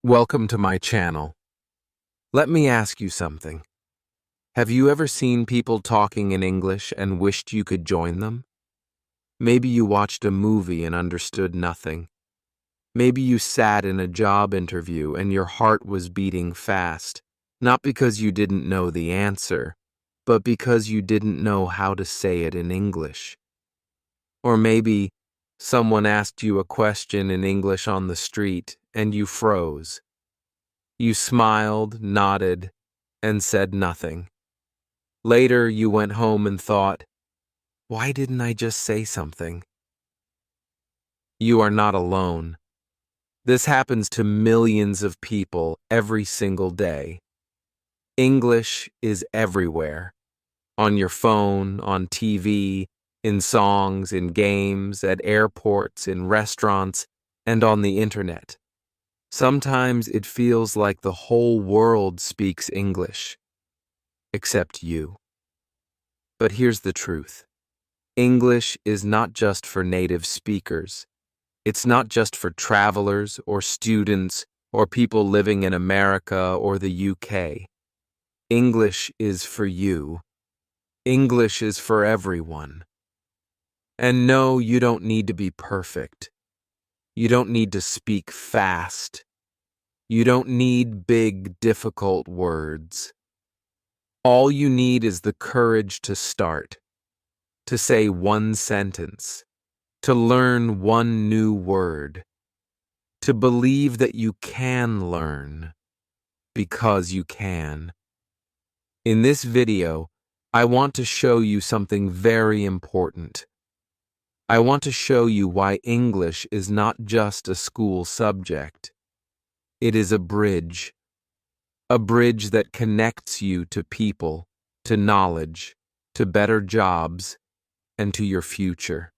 Welcome to my channel. Let me ask you something. Have you ever seen people talking in English and wished you could join them? Maybe you watched a movie and understood nothing. Maybe you sat in a job interview and your heart was beating fast, not because you didn't know the answer, but because you didn't know how to say it in English. Or maybe someone asked you a question in English on the street and you froze. You smiled, nodded, and said nothing. Later, you went home and thought, why didn't I just say something? You are not alone. This happens to millions of people every single day. English is everywhere. On your phone, on TV, in songs, in games, at airports, in restaurants, and on the internet. Sometimes it feels like the whole world speaks English, except you. But here's the truth. English is not just for native speakers. It's not just for travelers or students or people living in America or the UK. English is for you. English is for everyone. And no, you don't need to be perfect. You don't need to speak fast. You don't need big, difficult words. All you need is the courage to start, to say one sentence, to learn one new word, to believe that you can learn, because you can. In this video, I want to show you something very important. I want to show you why English is not just a school subject. It is a bridge that connects you to people, to knowledge, to better jobs, and to your future.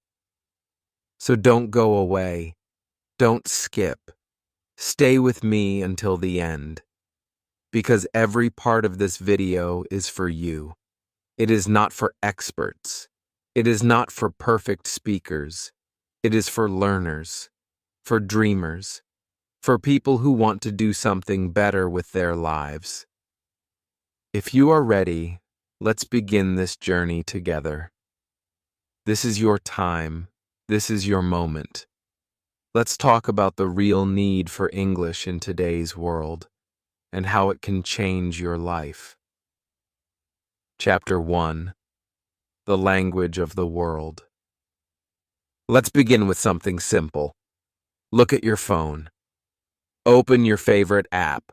So don't go away. Don't skip. Stay with me until the end. Because every part of this video is for you. It is not for experts. It is not for perfect speakers. It is for learners, for dreamers, for people who want to do something better with their lives. If you are ready, let's begin this journey together. This is your time. This is your moment. Let's talk about the real need for English in today's world and how it can change your life. Chapter 1. The Language of the World. Let's begin with something simple. Look at your phone. Open your favorite app.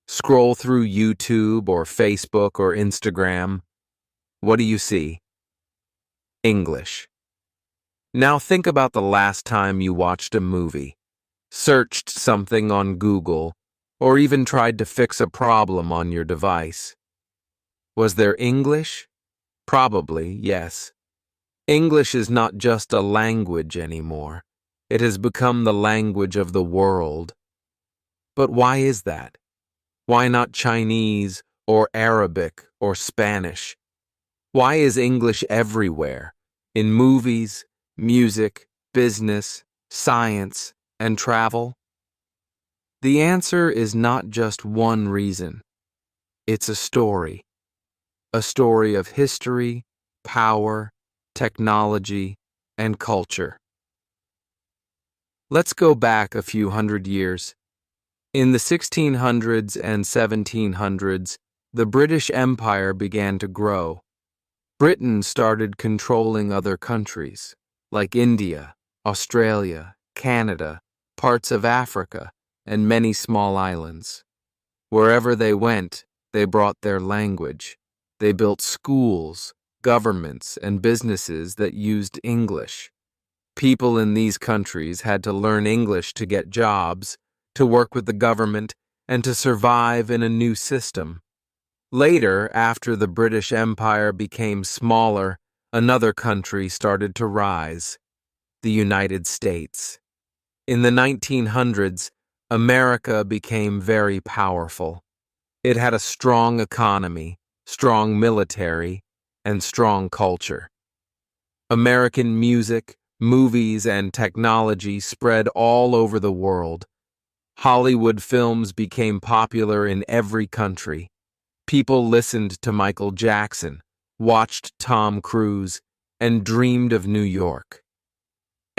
Scroll through YouTube or Facebook or Instagram. What do you see? English. Now think about the last time you watched a movie, searched something on Google, or even tried to fix a problem on your device. Was there English? Probably, yes. English is not just a language anymore. It has become the language of the world. But why is that? Why not Chinese or Arabic or Spanish? Why is English everywhere? In movies, music, business, science, and travel? The answer is not just one reason. It's a story. A story of history, power, technology, and culture. Let's go back a few hundred years. In the 1600s and 1700s, the British Empire began to grow. Britain started controlling other countries, like India, Australia, Canada, parts of Africa, and many small islands. Wherever they went, they brought their language. They built schools, governments, and businesses that used English. People in these countries had to learn English to get jobs, to work with the government, and to survive in a new system. Later, after the British Empire became smaller, another country started to rise, the United States. In the 1900s, America became very powerful. It had a strong economy, strong military, and strong culture. American music, movies, and technology spread all over the world. Hollywood films became popular in every country. People listened to Michael Jackson, watched Tom Cruise, and dreamed of New York.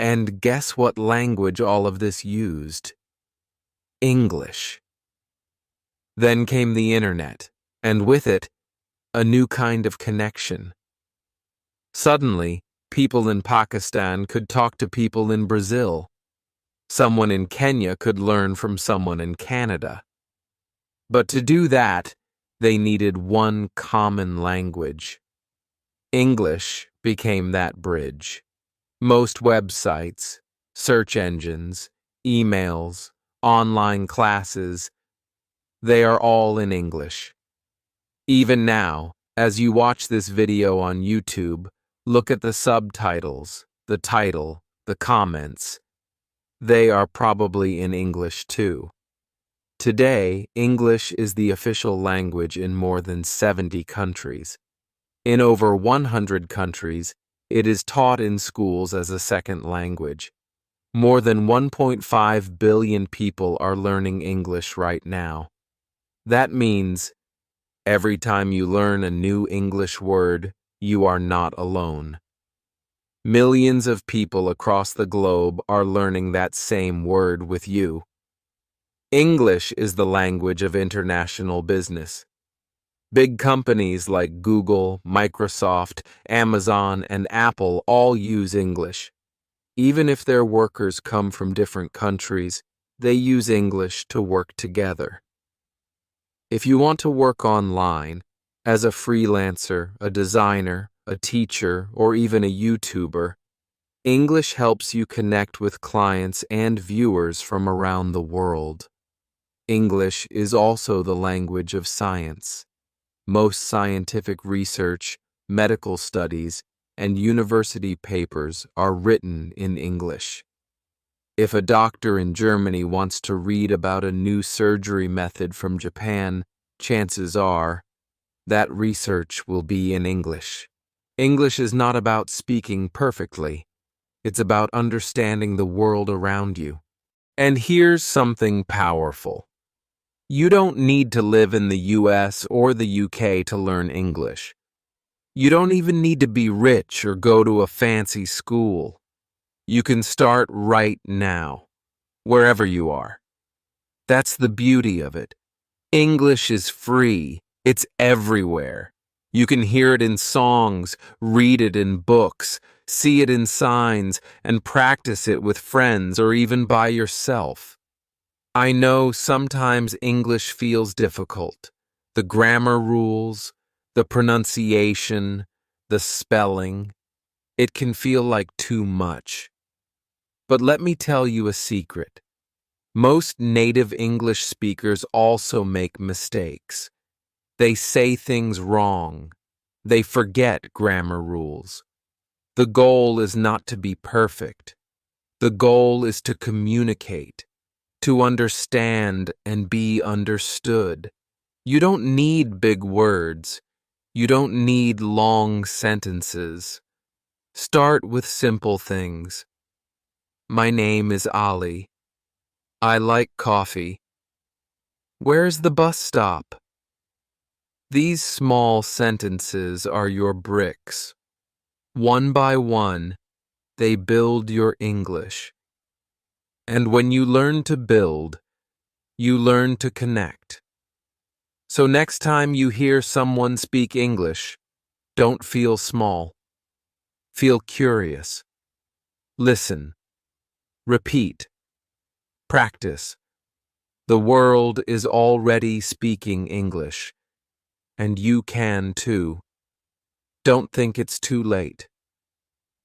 And guess what language all of this used? English. Then came the internet, and with it, a new kind of connection. Suddenly, people in Pakistan could talk to people in Brazil. Someone in Kenya could learn from someone in Canada. But to do that, they needed one common language. English became that bridge. Most websites, search engines, emails, online classes, they are all in English. Even now, as you watch this video on YouTube, look at the subtitles, the title, the comments. They are probably in English too. Today, English is the official language in more than 70 countries. In over 100 countries, it is taught in schools as a second language. More than 1.5 billion people are learning English right now. That means every time you learn a new English word, you are not alone. Millions of people across the globe are learning that same word with you. English is the language of international business. Big companies like Google, Microsoft, Amazon, and Apple all use English. Even if their workers come from different countries, they use English to work together. If you want to work online, as a freelancer, a designer, a teacher, or even a YouTuber, English helps you connect with clients and viewers from around the world. English is also the language of science. Most scientific research, medical studies, and university papers are written in English. If a doctor in Germany wants to read about a new surgery method from Japan, chances are that research will be in English. English is not about speaking perfectly. It's about understanding the world around you. And here's something powerful. You don't need to live in the US or the UK to learn English. You don't even need to be rich or go to a fancy school. You can start right now, wherever you are. That's the beauty of it. English is free. It's everywhere. You can hear it in songs, read it in books, see it in signs, and practice it with friends or even by yourself. I know sometimes English feels difficult. The grammar rules, the pronunciation, the spelling. It can feel like too much. But let me tell you a secret. Most native English speakers also make mistakes. They say things wrong. They forget grammar rules. The goal is not to be perfect. The goal is to communicate, to understand and be understood. You don't need big words. You don't need long sentences. Start with simple things. My name is Ali. I like coffee. Where's the bus stop? These small sentences are your bricks. One by one, they build your English. And when you learn to build, you learn to connect. So next time you hear someone speak English, don't feel small. Feel curious. Listen. Repeat. Practice. The world is already speaking English, and you can too. Don't think it's too late.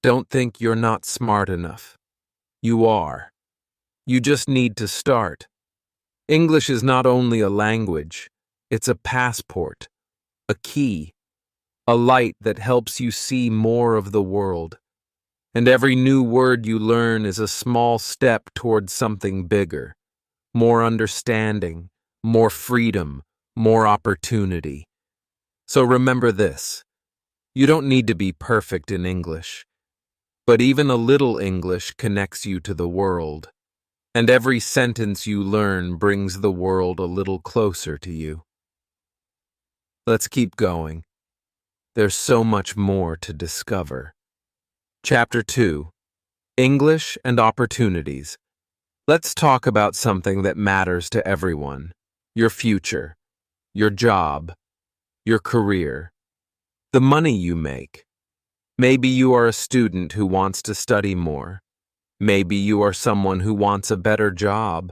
Don't think you're not smart enough. You are. You just need to start. English is not only a language, it's a passport, a key, a light that helps you see more of the world. And every new word you learn is a small step towards something bigger. More understanding, more freedom, more opportunity. So remember this. You don't need to be perfect in English, but even a little English connects you to the world. And every sentence you learn brings the world a little closer to you. Let's keep going. There's so much more to discover. Chapter 2. English and Opportunities. Let's talk about something that matters to everyone. Your future, your job, your career, the money you make. Maybe you are a student who wants to study more. Maybe you are someone who wants a better job.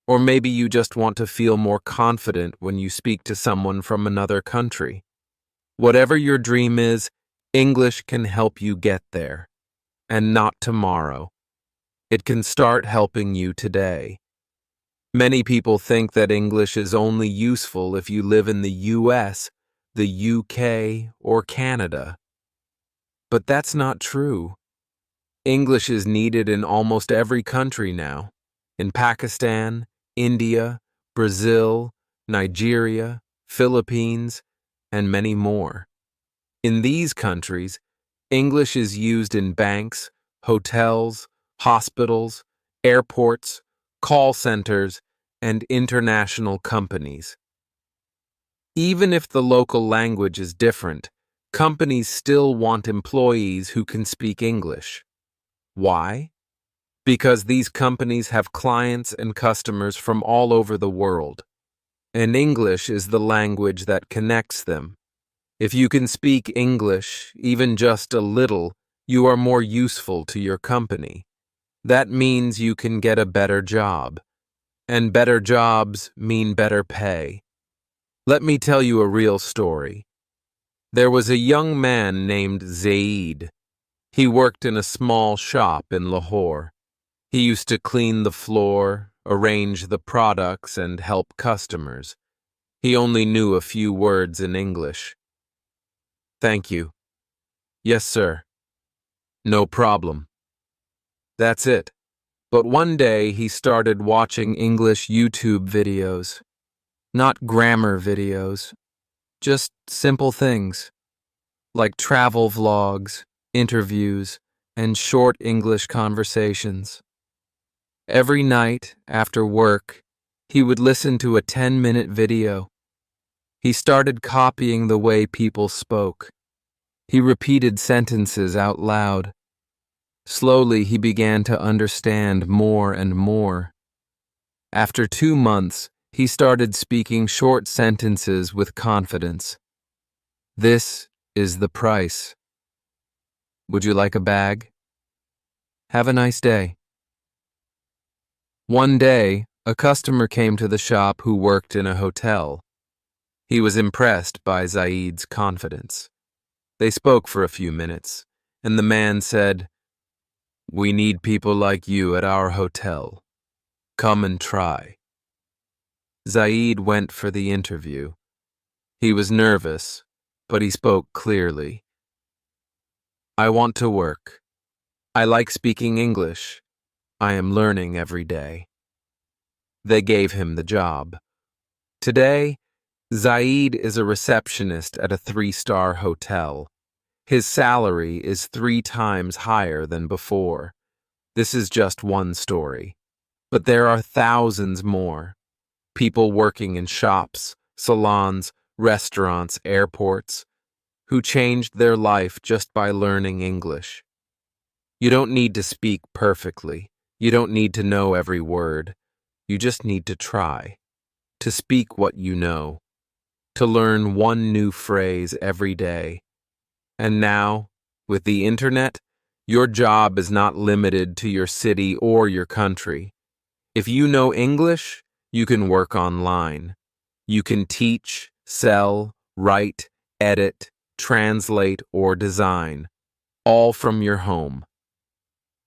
Or maybe you just want to feel more confident when you speak to someone from another country. Whatever your dream is, English can help you get there. And not tomorrow. It can start helping you today. Many people think that English is only useful if you live in the US, the UK, or Canada. But that's not true. English is needed in almost every country now. In Pakistan, India, Brazil, Nigeria, Philippines, and many more. In these countries, English is used in banks, hotels, hospitals, airports, call centers, and international companies. Even if the local language is different, companies still want employees who can speak English. Why? Because these companies have clients and customers from all over the world, and English is the language that connects them. If you can speak English, even just a little, you are more useful to your company. That means you can get a better job. And better jobs mean better pay. Let me tell you a real story. There was a young man named Zaid. He worked in a small shop in Lahore. He used to clean the floor, arrange the products, and help customers. He only knew a few words in English. Thank you. Yes, sir. No problem. That's it. But one day he started watching English YouTube videos. Not grammar videos. Just simple things. Like travel vlogs, interviews, and short English conversations. Every night, after work, he would listen to a 10-minute video. He started copying the way people spoke. He repeated sentences out loud. Slowly, he began to understand more and more. After 2 months, he started speaking short sentences with confidence. This is the price. Would you like a bag? Have a nice day. One day, a customer came to the shop who worked in a hotel. He was impressed by Zaid's confidence. They spoke for a few minutes, and the man said, "We need people like you at our hotel. Come and try." Zaid went for the interview. He was nervous, but he spoke clearly. "I want to work. I like speaking English. I am learning every day." They gave him the job. Today, Zaid is a receptionist at a 3-star hotel. His salary is 3 times higher than before. This is just one story. But there are thousands more. People working in shops, salons, restaurants, airports, who changed their life just by learning English. You don't need to speak perfectly. You don't need to know every word. You just need to try. To speak what you know. To learn one new phrase every day. And now, with the internet, your job is not limited to your city or your country. If you know English, you can work online. You can teach, sell, write, edit, translate, or design, all from your home.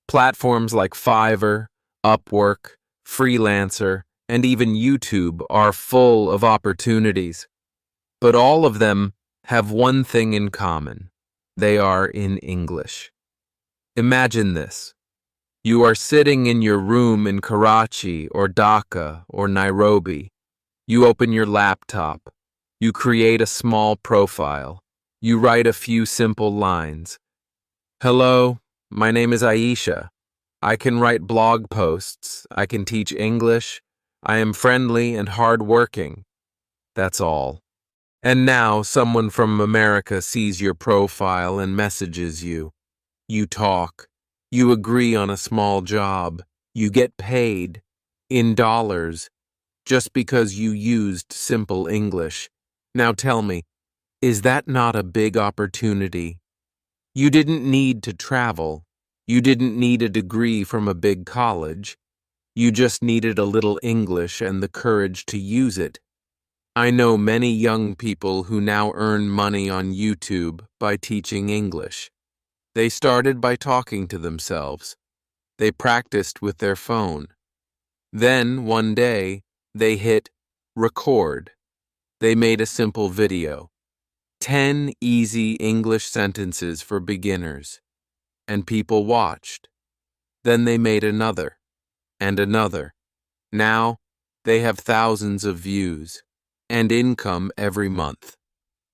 Platforms like Fiverr, Upwork, Freelancer, and even YouTube are full of opportunities. But all of them have one thing in common. They are in English. Imagine this. You are sitting in your room in Karachi or Dhaka or Nairobi. You open your laptop. You create a small profile. You write a few simple lines. "Hello, my name is Aisha. I can write blog posts. I can teach English. I am friendly and hardworking. That's all. And now someone from America sees your profile and messages you. You talk. You agree on a small job. You get paid in dollars just because you used simple English. Now tell me, is that not a big opportunity? You didn't need to travel. You didn't need a degree from a big college. You just needed a little English and the courage to use it. I know many young people who now earn money on YouTube by teaching English. They started by talking to themselves. They practiced with their phone. Then, one day, they hit record. They made a simple video. 10 easy English sentences for beginners. And people watched. Then they made another, and another. Now, they have thousands of views, and income every month.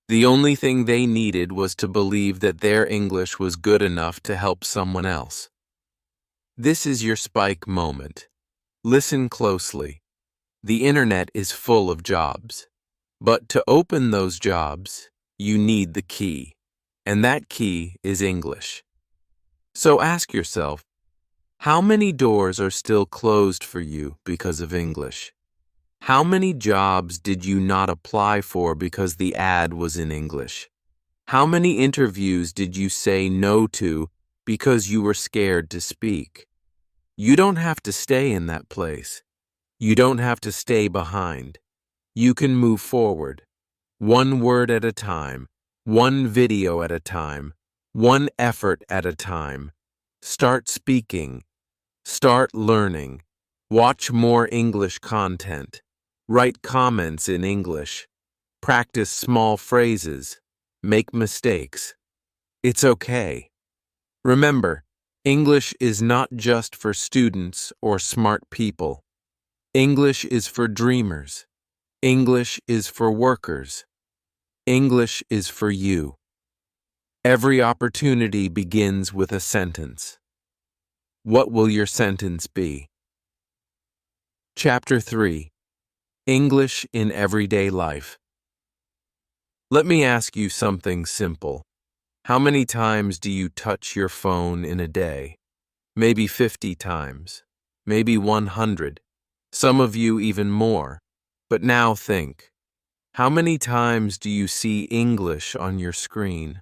The only thing they needed was to believe that their English was good enough to help someone else. This is your spike moment. Listen closely. The internet is full of jobs. But to open those jobs, you need the key. And that key is English. So ask yourself, how many doors are still closed for you because of English? How many jobs did you not apply for because the ad was in English? How many interviews did you say no to because you were scared to speak? You don't have to stay in that place. You don't have to stay behind. You can move forward, one word at a time, one video at a time, one effort at a time. Start speaking. Start learning. Watch more English content. Write comments in English. Practice small phrases. Make mistakes. It's okay. Remember, English is not just for students or smart people. English is for dreamers. English is for workers. English is for you. Every opportunity begins with a sentence. What will your sentence be? Chapter 3. English in Everyday Life. Let me ask you something simple. How many times do you touch your phone in a day? Maybe 50 times. Maybe 100. Some of you even more. But now think. How many times do you see English on your screen?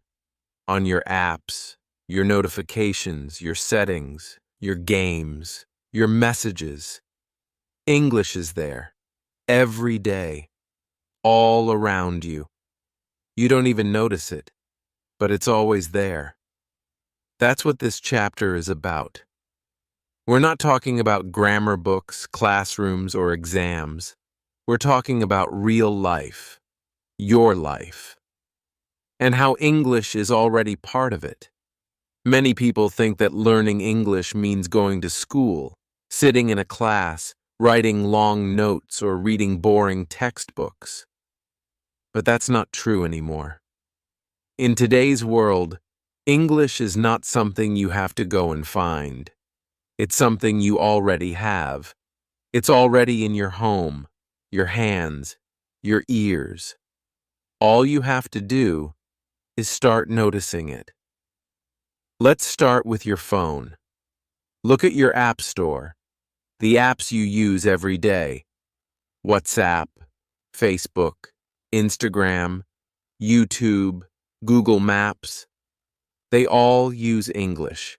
On your apps, your notifications, your settings, your games, your messages? English is there. Every day. All around you. You don't even notice it, but it's always there. That's what this chapter is about. We're not talking about grammar books, classrooms, or exams. We're talking about real life, your life, and how English is already part of it. Many people think that learning English means going to school, sitting in a class, writing long notes, or reading boring textbooks. But that's not true anymore. In today's world, English is not something you have to go and find. It's something you already have. It's already in your home, your hands, your ears. All you have to do is start noticing it. Let's start with your phone. Look at your app store, the apps you use every day. WhatsApp, Facebook, Instagram, YouTube, Google Maps. They all use English.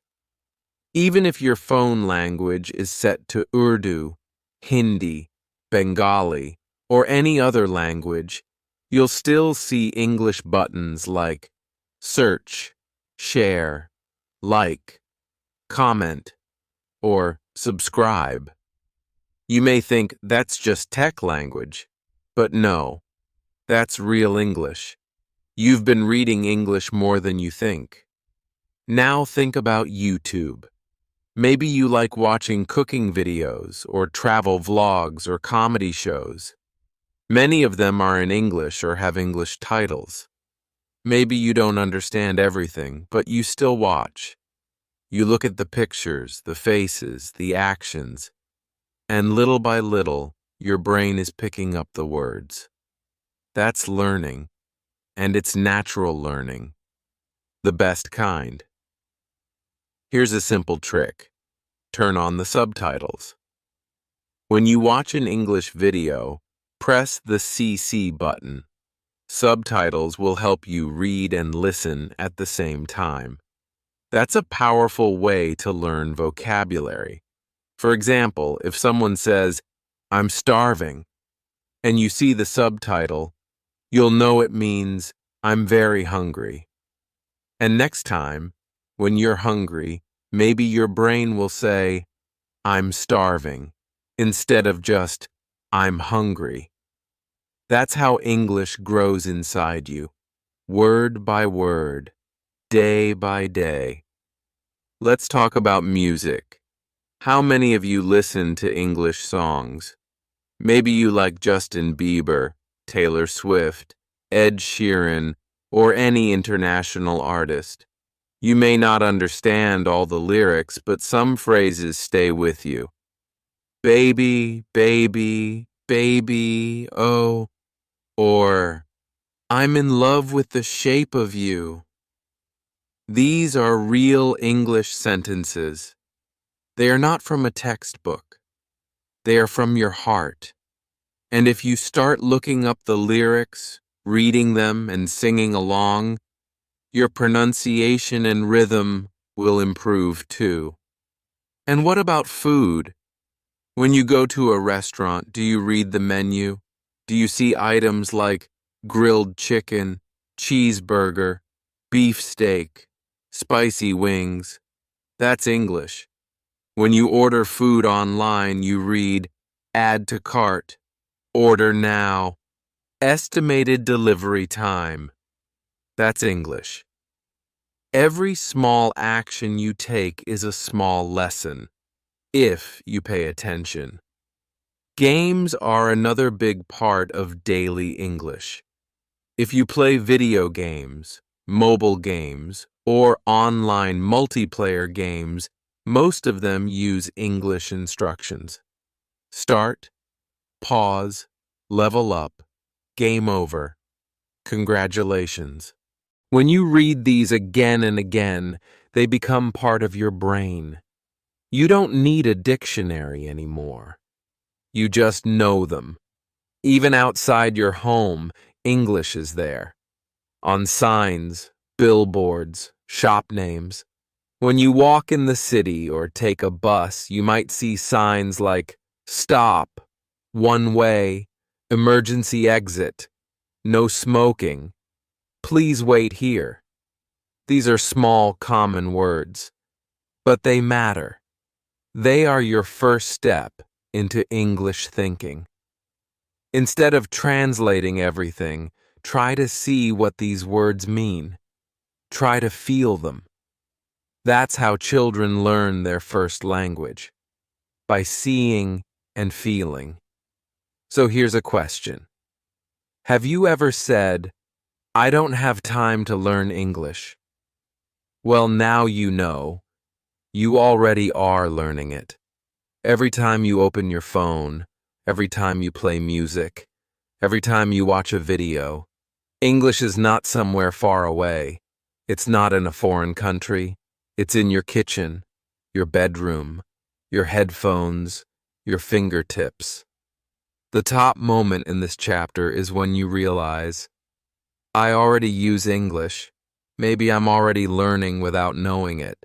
Even if your phone language is set to Urdu, Hindi, Bengali, or any other language, you'll still see English buttons like search, share, like, comment, or subscribe. You may think that's just tech language, but no, that's real English. You've been reading English more than you think. Now think about YouTube. Maybe you like watching cooking videos or travel vlogs or comedy shows. Many of them are in English or have English titles. Maybe you don't understand everything, but you still watch. You look at the pictures, the faces, the actions, and little by little, your brain is picking up the words. That's learning, and it's natural learning, the best kind. Here's a simple trick. Turn on the subtitles. When you watch an English video, press the CC button. Subtitles will help you read and listen at the same time. That's a powerful way to learn vocabulary. For example, if someone says, "I'm starving," and you see the subtitle, you'll know it means, "I'm very hungry." And next time, when you're hungry, maybe your brain will say, "I'm starving," instead of just, "I'm hungry." That's how English grows inside you, word by word, day by day. Let's talk about music. How many of you listen to English songs? Maybe you like Justin Bieber, Taylor Swift, Ed Sheeran, or any international artist. You may not understand all the lyrics, but some phrases stay with you. Baby, baby, baby, oh, or I'm in love with the shape of you. These are real English sentences. They are not from a textbook. They are from your heart. And if you start looking up the lyrics, reading them, and singing along, your pronunciation and rhythm will improve too. And what about food? When you go to a restaurant, do you read the menu? Do you see items like grilled chicken, cheeseburger, beef steak, spicy wings? That's English. When you order food online, you read add to cart, order now, estimated delivery time. That's English. Every small action you take is a small lesson, if you pay attention. Games are another big part of daily English. If you play video games, mobile games, or online multiplayer games, most of them use English instructions. Start, pause, level up, game over. Congratulations. When you read these again and again, they become part of your brain. You don't need a dictionary anymore. You just know them. Even outside your home, English is there. On signs, billboards, shop names. When you walk in the city or take a bus, you might see signs like stop, one way, emergency exit, no smoking, please wait here. These are small, common words, but they matter. They are your first step into English thinking. Instead of translating everything, try to see what these words mean. Try to feel them. That's how children learn their first language, by seeing and feeling. So here's a question. Have you ever said, "I don't have time to learn English"? Well, now you know. You already are learning it. Every time you open your phone, every time you play music, every time you watch a video, English is not somewhere far away. It's not in a foreign country. It's in your kitchen, your bedroom, your headphones, your fingertips. The top moment in this chapter is when you realize, I already use English. Maybe I'm already learning without knowing it.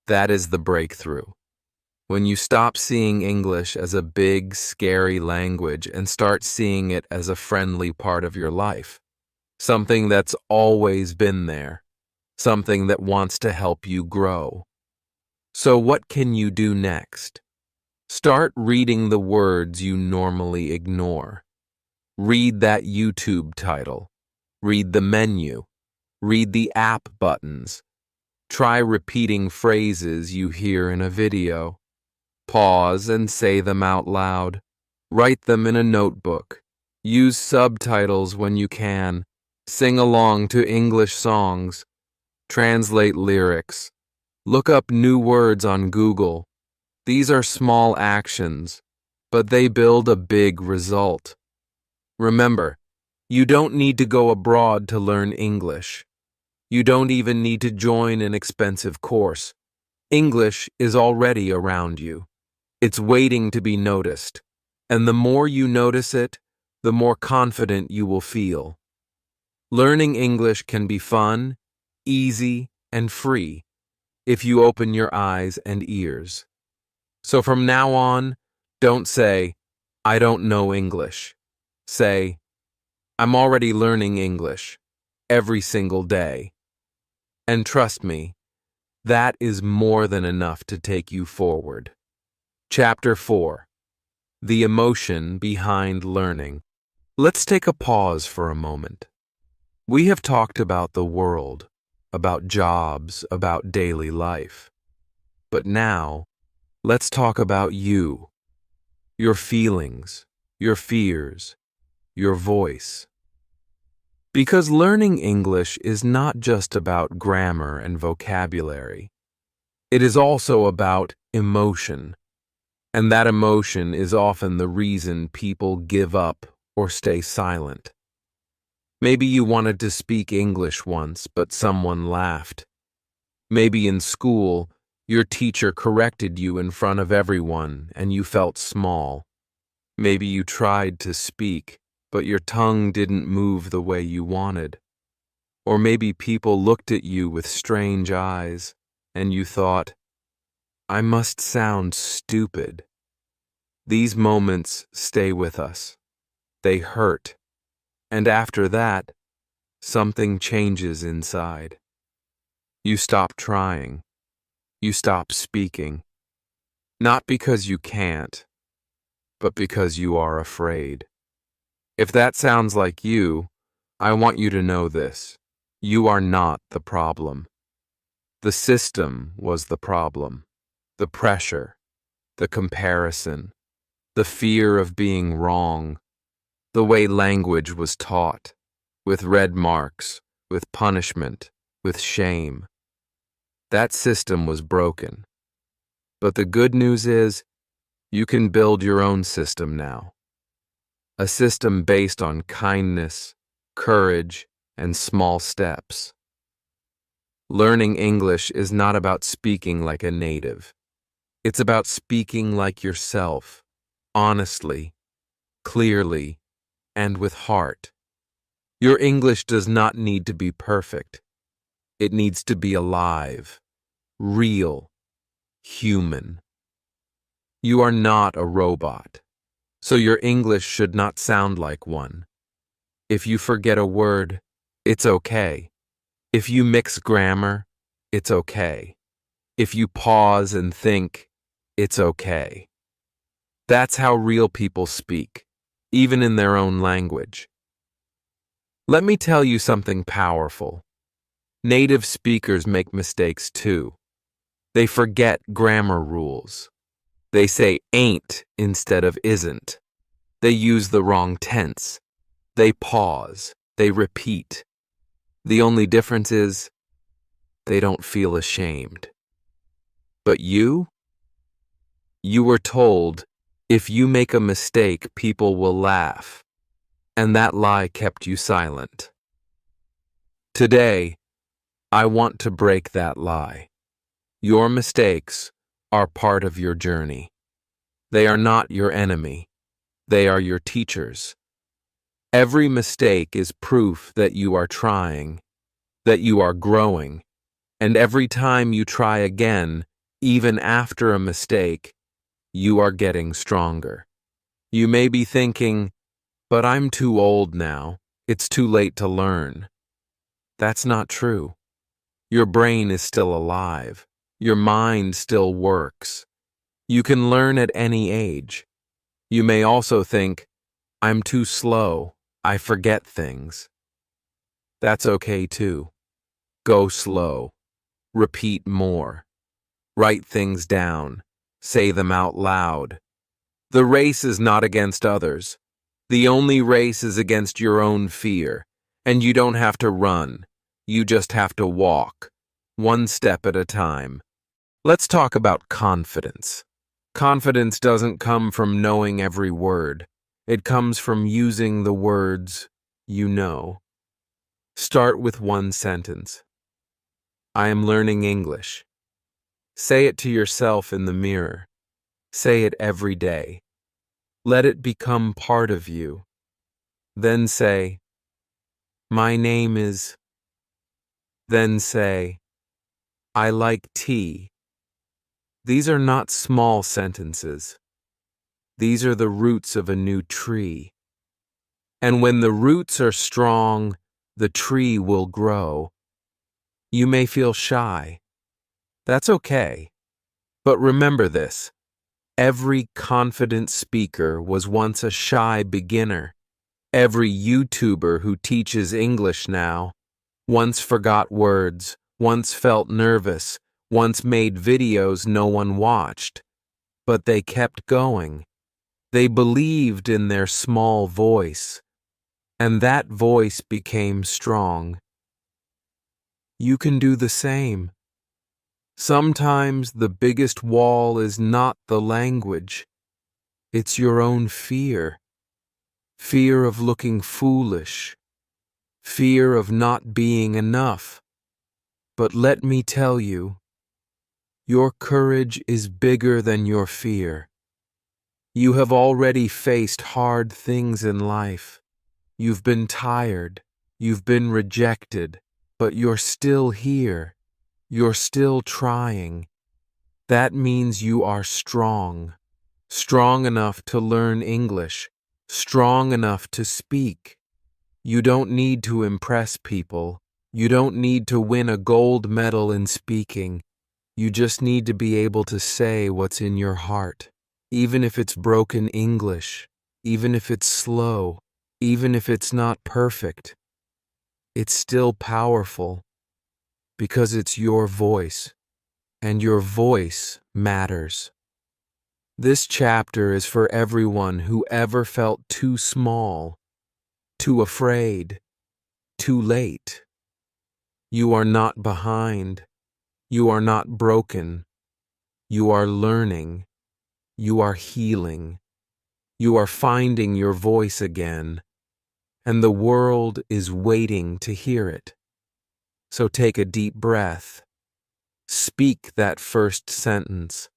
That is the breakthrough. When you stop seeing English as a big, scary language and start seeing it as a friendly part of your life. Something that's always been there. Something that wants to help you grow. So what can you do next? Start reading the words you normally ignore. Read that YouTube title. Read the menu. Read the app buttons. Try repeating phrases you hear in a video. Pause and say them out loud. Write them in a notebook. Use subtitles when you can. Sing along to English songs. Translate lyrics. Look up new words on Google. These are small actions, but they build a big result. Remember, you don't need to go abroad to learn English. You don't even need to join an expensive course. English is already around you. It's waiting to be noticed. And the more you notice it, the more confident you will feel. Learning English can be fun, easy, and free if you open your eyes and ears. So from now on, don't say, "I don't know English." Say, "I'm already learning English every single day." And trust me, that is more than enough to take you forward. Chapter 4. The emotion behind learning. Let's take a pause for a moment. We have talked about the world, about jobs, about daily life. But now, let's talk about you, your feelings, your fears, your voice. Because learning English is not just about grammar and vocabulary. It is also about emotion. And that emotion is often the reason people give up or stay silent. Maybe you wanted to speak English once, but someone laughed. Maybe in school, your teacher corrected you in front of everyone and you felt small. Maybe you tried to speak, but your tongue didn't move the way you wanted. Or maybe people looked at you with strange eyes and you thought, "I must sound stupid." These moments stay with us. They hurt. And after that, something changes inside. You stop trying. You stop speaking. Not because you can't, but because you are afraid. If that sounds like you, I want you to know this. You are not the problem. The system was the problem. The pressure, the comparison, the fear of being wrong, the way language was taught, with red marks, with punishment, with shame. That system was broken. But the good news is, you can build your own system now. A system based on kindness, courage, and small steps. Learning English is not about speaking like a native. It's about speaking like yourself, honestly, clearly, and with heart. Your English does not need to be perfect. It needs to be alive, real, human. You are not a robot, so your English should not sound like one. If you forget a word, it's okay. If you mix grammar, it's okay. If you pause and think, it's okay. That's how real people speak, even in their own language. Let me tell you something powerful. Native speakers make mistakes too. They forget grammar rules. They say ain't instead of isn't. They use the wrong tense. They pause. They repeat. The only difference is they don't feel ashamed. But you were told, if you make a mistake, people will laugh. And that lie kept you silent. Today, I want to break that lie. Your mistakes are part of your journey. They are not your enemy. They are your teachers. Every mistake is proof that you are trying, that you are growing, and every time you try again, even after a mistake, you are getting stronger. You may be thinking, "But I'm too old now. It's too late to learn." That's not true. Your brain is still alive. Your mind still works. You can learn at any age. You may also think, "I'm too slow. I forget things." That's okay too. Go slow. Repeat more. Write things down. Say them out loud. The race is not against others. The only race is against your own fear. And you don't have to run. You just have to walk, one step at a time. Let's talk about confidence. Confidence doesn't come from knowing every word. It comes from using the words you know. Start with one sentence. I am learning English. Say it to yourself in the mirror. Say it every day. Let it become part of you. Then say, my name is. Then say, I like tea. These are not small sentences. These are the roots of a new tree. And when the roots are strong, the tree will grow. You may feel shy. That's okay. But remember this. Every confident speaker was once a shy beginner. Every YouTuber who teaches English now once forgot words, once felt nervous, once made videos no one watched. But they kept going. They believed in their small voice, and that voice became strong. You can do the same. Sometimes the biggest wall is not the language. It's your own fear. Fear of looking foolish. Fear of not being enough. But let me tell you, your courage is bigger than your fear. You have already faced hard things in life. You've been tired. You've been rejected. But you're still here. You're still trying. That means you are strong. Strong enough to learn English. Strong enough to speak. You don't need to impress people. You don't need to win a gold medal in speaking. You just need to be able to say what's in your heart. Even if it's broken English. Even if it's slow. Even if it's not perfect. It's still powerful. Because it's your voice. And your voice matters. This chapter is for everyone who ever felt too small, too afraid, too late. You are not behind. You are not broken. You are learning. You are healing. You are finding your voice again. And the world is waiting to hear it. So take a deep breath. Speak that first sentence.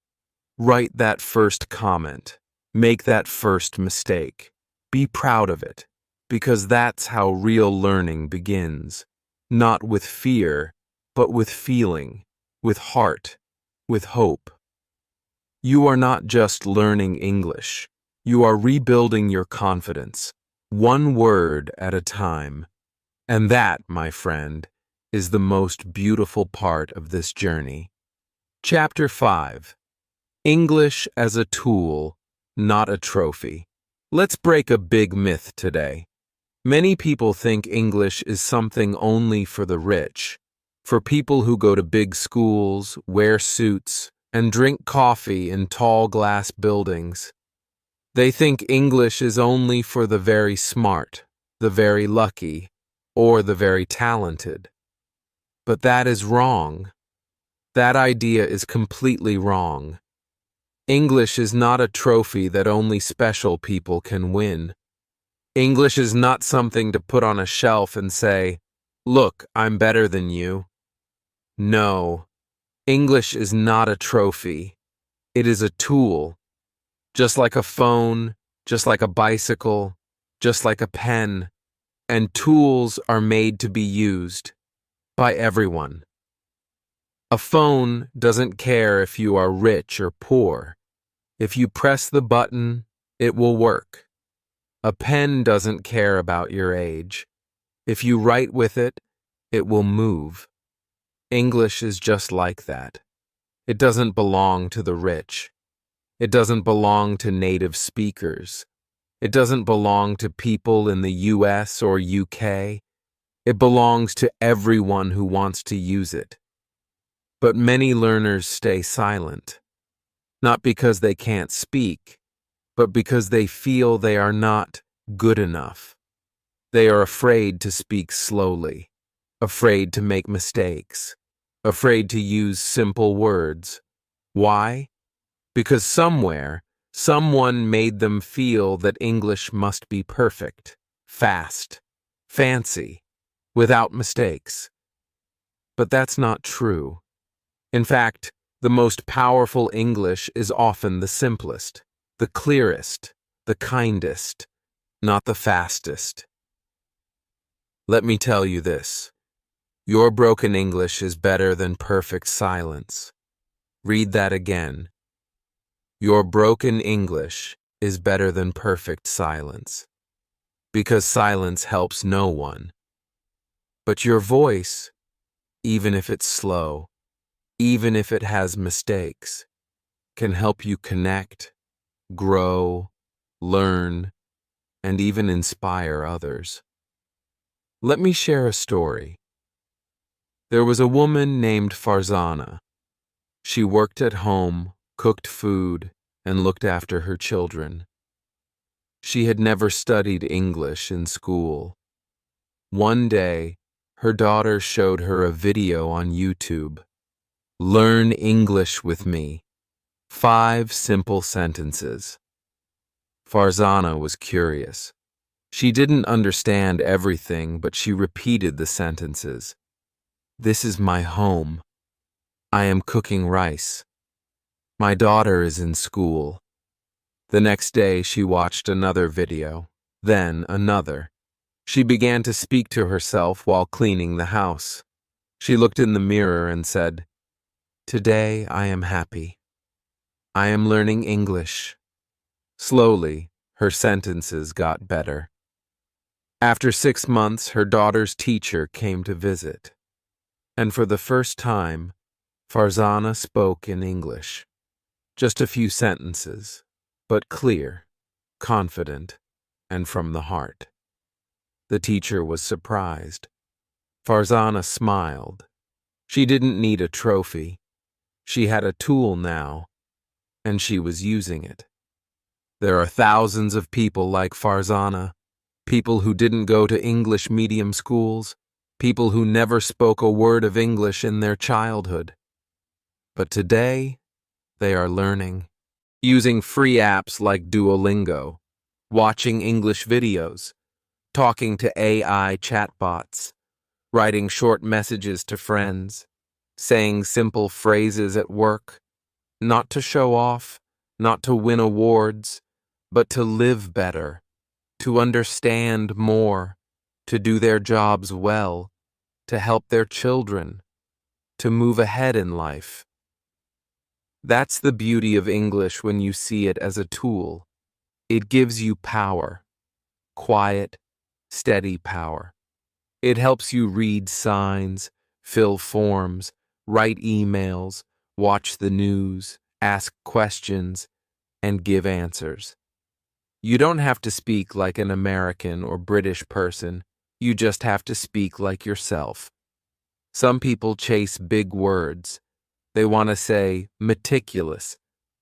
Write that first comment. Make that first mistake. Be proud of it, because that's how real learning begins. Not with fear, but with feeling, with heart, with hope. You are not just learning English. You are rebuilding your confidence, one word at a time. And that, my friend, is the most beautiful part of this journey. Chapter 5. English as a tool, not a trophy. Let's break a big myth today. Many people think English is something only for the rich, for people who go to big schools, wear suits, and drink coffee in tall glass buildings. They think English is only for the very smart, the very lucky, or the very talented. But that is wrong. That idea is completely wrong. English is not a trophy that only special people can win. English is not something to put on a shelf and say, "Look, I'm better than you." No, English is not a trophy. It is a tool. Just like a phone, just like a bicycle, just like a pen. And tools are made to be used by everyone. A phone doesn't care if you are rich or poor. If you press the button, it will work. A pen doesn't care about your age. If you write with it, it will move. English is just like that. It doesn't belong to the rich. It doesn't belong to native speakers. It doesn't belong to people in the US or UK. It belongs to everyone who wants to use it. But many learners stay silent, not because they can't speak, but because they feel they are not good enough. They are afraid to speak slowly, afraid to make mistakes, afraid to use simple words, Why? Because somewhere, someone made them feel that English must be perfect, fast, fancy, without mistakes. But that's not true. In fact, the most powerful English is often the simplest, the clearest, the kindest, not the fastest. Let me tell you this. Your broken English is better than perfect silence. Read that again. Your broken English is better than perfect silence. Because silence helps no one. But your voice, even if it's slow, even if it has mistakes, can help you connect, grow, learn, and even inspire others. Let me share a story. There was a woman named Farzana. She worked at home, cooked food, and looked after her children. She had never studied English in school. One day, her daughter showed her a video on YouTube. Learn English with me. 5 simple sentences. Farzana was curious. She didn't understand everything, but she repeated the sentences. This is my home. I am cooking rice. My daughter is in school. The next day, she watched another video, then another. She began to speak to herself while cleaning the house. She looked in the mirror and said, "Today I am happy. I am learning English." Slowly, her sentences got better. After 6 months, her daughter's teacher came to visit. And for the first time, Farzana spoke in English. Just a few sentences, but clear, confident, and from the heart. The teacher was surprised. Farzana smiled. She didn't need a trophy. She had a tool now, and she was using it. There are thousands of people like Farzana, people who didn't go to English medium schools, people who never spoke a word of English in their childhood. But today, they are learning, using free apps like Duolingo, watching English videos, talking to AI chatbots, writing short messages to friends, saying simple phrases at work, not to show off, not to win awards, but to live better, to understand more, to do their jobs well, to help their children, to move ahead in life. That's the beauty of English when you see it as a tool. It gives you power, quiet, steady power. It helps you read signs, fill forms, write emails, watch the news, ask questions, and give answers. You don't have to speak like an American or British person. You just have to speak like yourself. Some people chase big words. They want to say meticulous,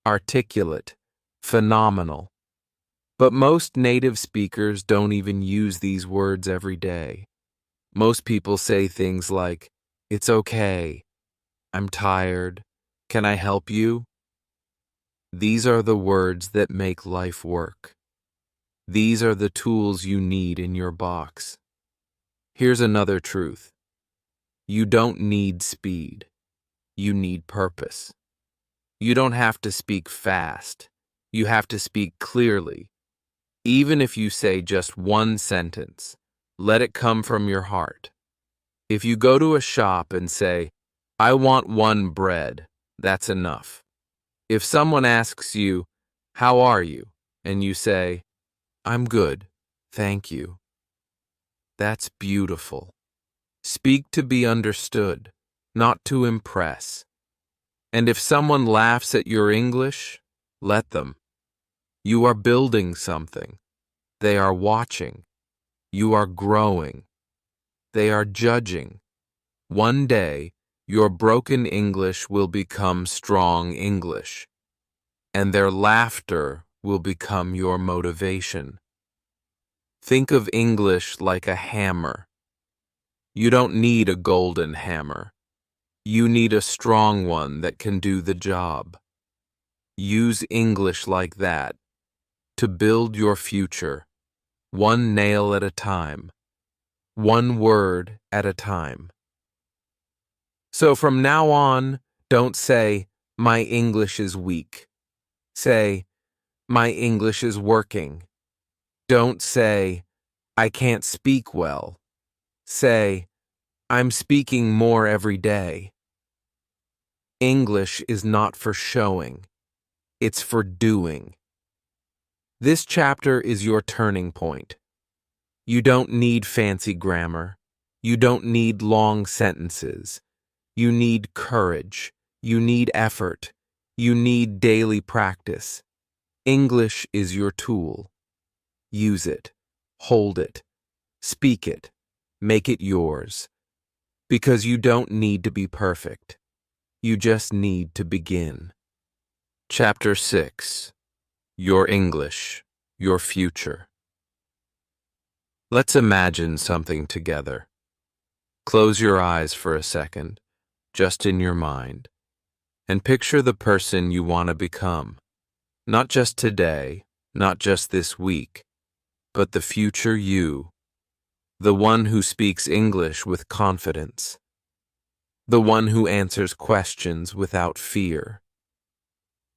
articulate, phenomenal. But most native speakers don't even use these words every day. Most people say things like, "It's okay," "I'm tired," "Can I help you?" These are the words that make life work. These are the tools you need in your box. Here's another truth. You don't need speed. You need purpose. You don't have to speak fast. You have to speak clearly. Even if you say just one sentence, let it come from your heart. If you go to a shop and say, "I want 1 bread," that's enough. If someone asks you, "How are you?" and you say, "I'm good, thank you," that's beautiful. Speak to be understood, not to impress. And if someone laughs at your English, let them. You are building something. They are watching. You are growing. They are judging. One day, your broken English will become strong English, and their laughter will become your motivation. Think of English like a hammer. You don't need a golden hammer. You need a strong one that can do the job. Use English like that to build your future, one nail at a time, one word at a time. So from now on, don't say, "My English is weak." Say, "My English is working." Don't say, "I can't speak well." Say, "I'm speaking more every day." English is not for showing, it's for doing. This chapter is your turning point. You don't need fancy grammar. You don't need long sentences. You need courage. You need effort. You need daily practice. English is your tool. Use it. Hold it. Speak it. Make it yours. Because you don't need to be perfect. You just need to begin. Chapter 6. Your English, Your Future. Let's imagine something together. Close your eyes for a second, just in your mind, and picture the person you want to become. Not just today, not just this week, but the future you. The one who speaks English with confidence. The one who answers questions without fear.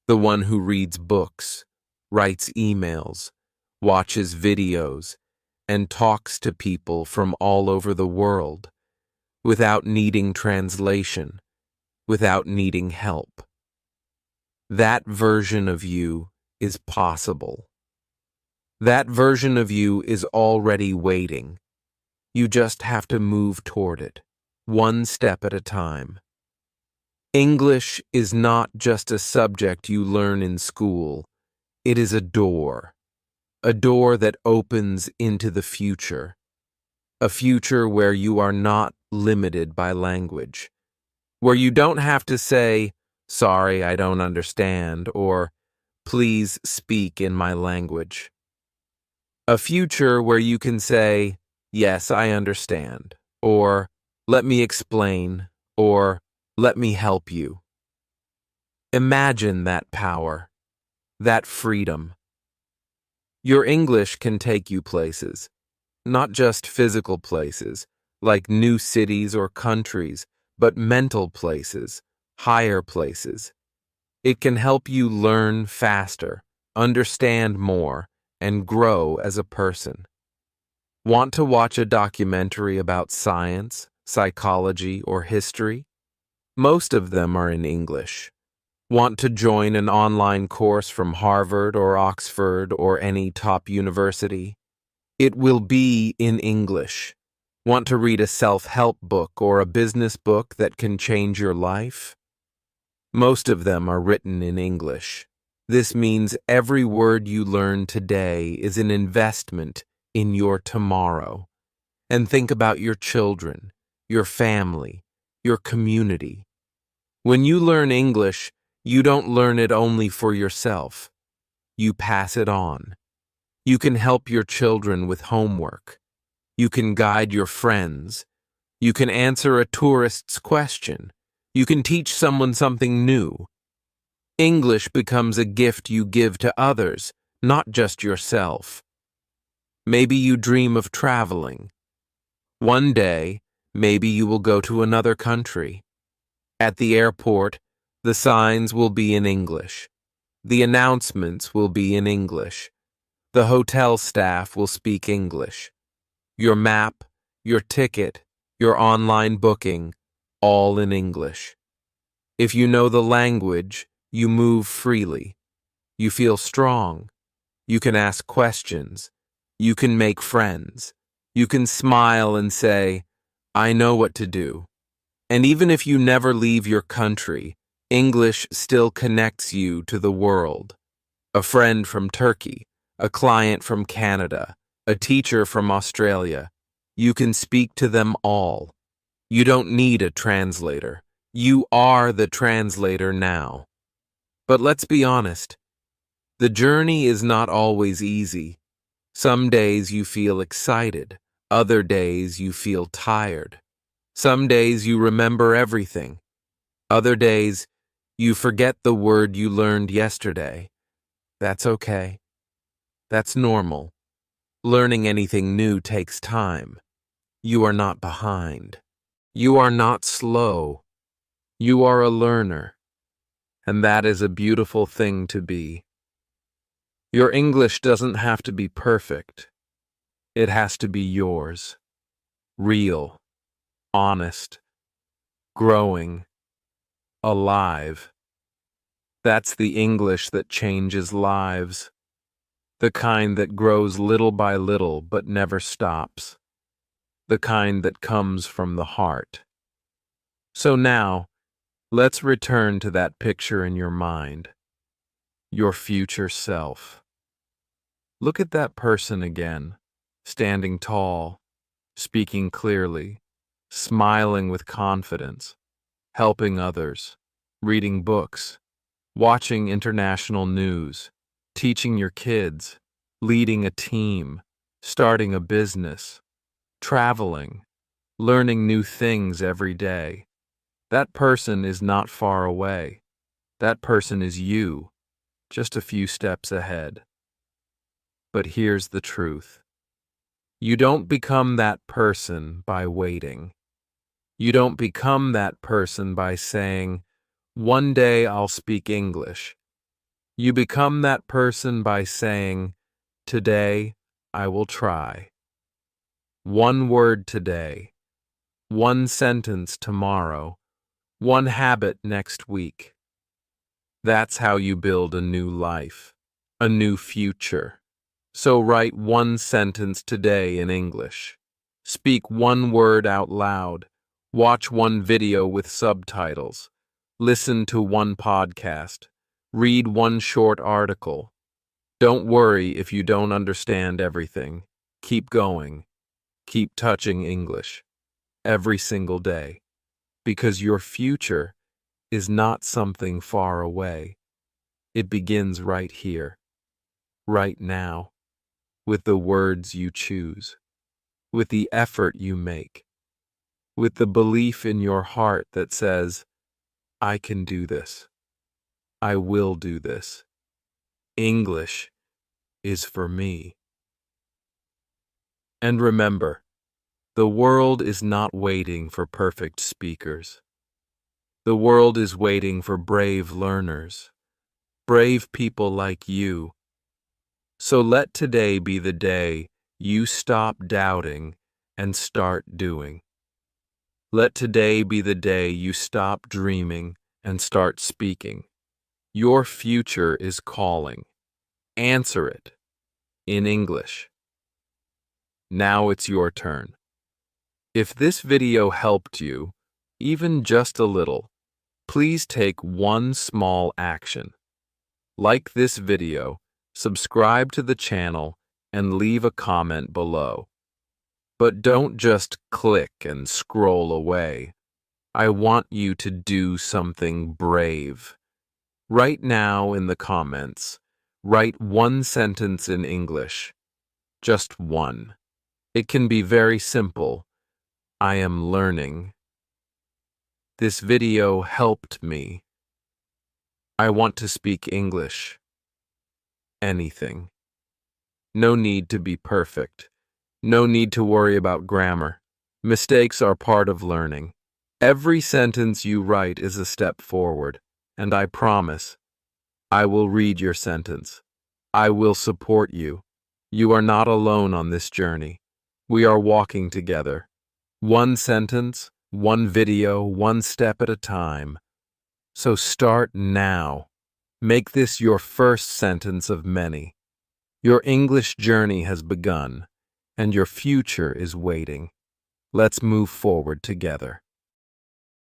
The one who reads books, writes emails, watches videos, and talks to people from all over the world without needing translation, without needing help. That version of you is possible. That version of you is already waiting. You just have to move toward it, one step at a time. English is not just a subject you learn in school. It is a door that opens into the future, a future where you are not limited by language, where you don't have to say, "Sorry, I don't understand," or "Please speak in my language." A future where you can say, "Yes, I understand," or "Let me explain," or "Let me help you." Imagine that power, that freedom. Your English can take you places, not just physical places, like new cities or countries, but mental places, higher places. It can help you learn faster, understand more, and grow as a person. Want to watch a documentary about science, psychology, or history? Most of them are in English. Want to join an online course from Harvard or Oxford or any top university? It will be in English. Want to read a self-help book or a business book that can change your life? Most of them are written in English. This means every word you learn today is an investment in your tomorrow. And think about your children, your family, your community. When you learn English, you don't learn it only for yourself. You pass it on. You can help your children with homework. You can guide your friends. You can answer a tourist's question. You can teach someone something new. English becomes a gift you give to others, not just yourself. Maybe you dream of traveling. One day, maybe you will go to another country. At the airport, the signs will be in English. The announcements will be in English. The hotel staff will speak English. Your map, your ticket, your online booking, all in English. If you know the language, you move freely. You feel strong. You can ask questions. You can make friends. You can smile and say, "I know what to do." And even if you never leave your country, English still connects you to the world. A friend from Turkey, a client from Canada, a teacher from Australia. You can speak to them all. You don't need a translator. You are the translator now. But let's be honest. The journey is not always easy. Some days you feel excited. Other days you feel tired. Some days you remember everything. Other days, you forget the word you learned yesterday. That's okay. That's normal. Learning anything new takes time. You are not behind. You are not slow. You are a learner. And that is a beautiful thing to be. Your English doesn't have to be perfect. It has to be yours. Real, honest, growing, alive. That's the English that changes lives. The kind that grows little by little but never stops. The kind that comes from the heart. So now, let's return to that picture in your mind. Your future self. Look at that person again, standing tall, speaking clearly, smiling with confidence, helping others, reading books, watching international news, teaching your kids, leading a team, starting a business, traveling, learning new things every day. That person is not far away. That person is you, just a few steps ahead. But here's the truth. You don't become that person by waiting. You don't become that person by saying, "One day I'll speak English." You become that person by saying, "Today I will try." One word today, one sentence tomorrow, one habit next week. That's how you build a new life, a new future. So write one sentence today in English. Speak one word out loud. Watch one video with subtitles. Listen to one podcast. Read one short article. Don't worry if you don't understand everything. Keep going. Keep touching English every single day, because your future is not something far away. It begins right here, right now, with the words you choose, with the effort you make, with the belief in your heart that says, "I can do this. I will do this. English is for me." And remember, the world is not waiting for perfect speakers. The world is waiting for brave learners, brave people like you. So let today be the day you stop doubting and start doing. Let today be the day you stop dreaming and start speaking. Your future is calling. Answer it in English. Now it's your turn. If this video helped you, even just a little, please take one small action. Like this video, subscribe to the channel, and leave a comment below. But don't just click and scroll away. I want you to do something brave. Right now in the comments, write one sentence in English. Just one. It can be very simple. I am learning. This video helped me. I want to speak English. Anything. No need to be perfect. No need to worry about grammar. Mistakes are part of learning. Every sentence you write is a step forward, and I promise, I will read your sentence. I will support you. You are not alone on this journey. We are walking together. One sentence, one video, one step at a time. So start now. Make this your first sentence of many. Your English journey has begun, and your future is waiting. Let's move forward together.